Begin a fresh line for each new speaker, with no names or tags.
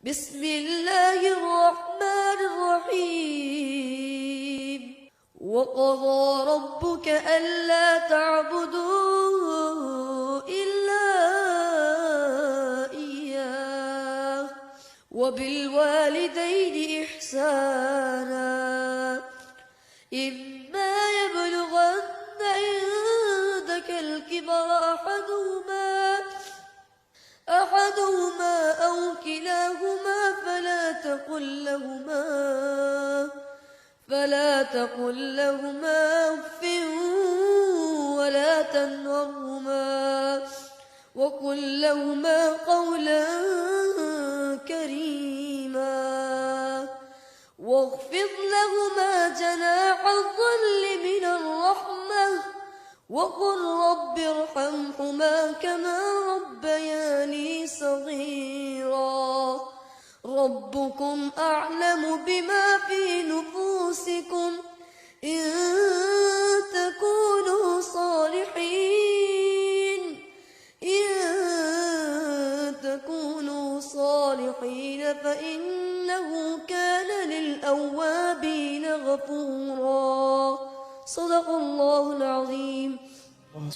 بسم الله الرحمن الرحيم وقضى ربك ألا تعبدوا إلا إياه وبالوالدين إحسانا إما يبلغن عندك الكبر أحدهما أو كلاهما فلا تقل لهما أف ولا تنهرهما وقل لهما قولا كريما واخفض لهما جناح الذل من الرحمة وقل رب ارحمهما كما ربياني صغيرا ربكم أعلم بما في نفوسكم إن تكونوا صالحين فإنه كان للأوابين غفورا صدق الله العظيم.